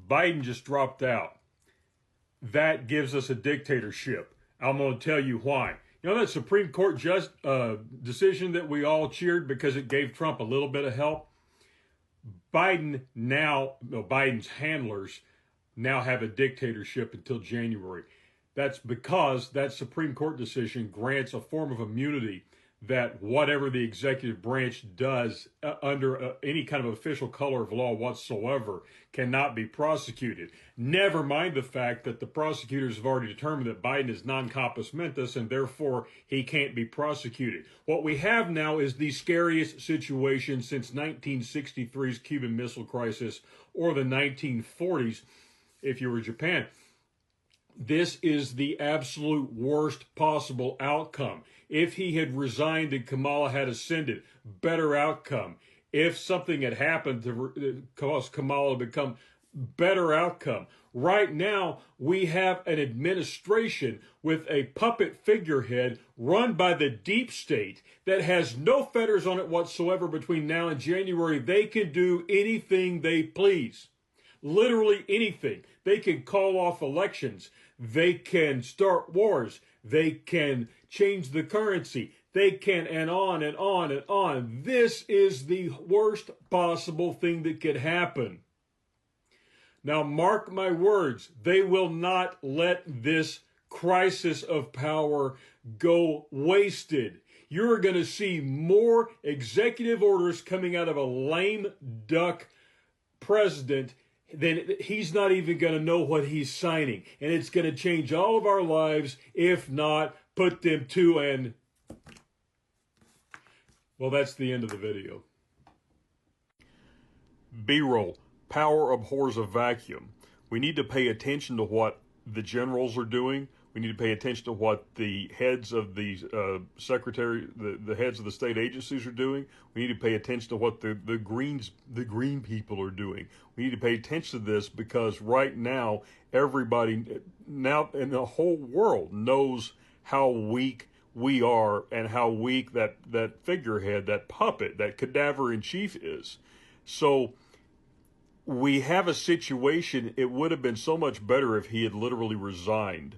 Biden just dropped out. That gives us a dictatorship. I'm going to tell you why. You know that Supreme Court decision that we all cheered because it gave Trump a little bit of help? Biden's handlers now have a dictatorship until January. That's because that Supreme Court decision grants a form of immunity that whatever the executive branch does under any kind of official color of law whatsoever cannot be prosecuted. Never mind the fact that the prosecutors have already determined that Biden is non compos mentis and therefore he can't be prosecuted. What we have now is the scariest situation since 1963's Cuban Missile Crisis or the 1940s if you were Japan. This is the absolute worst possible outcome. If he had resigned and Kamala had ascended, better outcome. If something had happened to cause Kamala to become, better outcome. Right now, we have an administration with a puppet figurehead run by the deep state that has no fetters on it whatsoever between now and January. They can do anything they please. Literally anything. They can call off elections. They can start wars. They can change the currency. They can, and on and on and on. This is the worst possible thing that could happen. Now, mark my words, they will not let this crisis of power go wasted. You're going to see more executive orders coming out of a lame duck president. Then he's not even going to know what he's signing. And it's going to change all of our lives, if not put them to an... Well, that's the end of the video. B-roll. Power abhors a vacuum. We need to pay attention to what the generals are doing. We need to pay attention to what the heads of the the heads of the state agencies are doing. We need to pay attention to what the green people are doing. We need to pay attention to this because right now, everybody now in the whole world knows how weak we are and how weak that figurehead, that puppet, that cadaver in chief is. So we have a situation. It would have been so much better if he had literally resigned.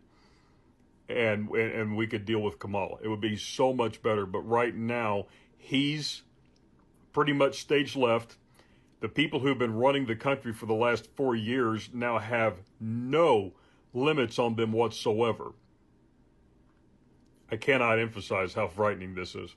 And we could deal with Kamala. It would be so much better. But right now, he's pretty much stage left. The people who've been running the country for the last 4 years now have no limits on them whatsoever. I cannot emphasize how frightening this is.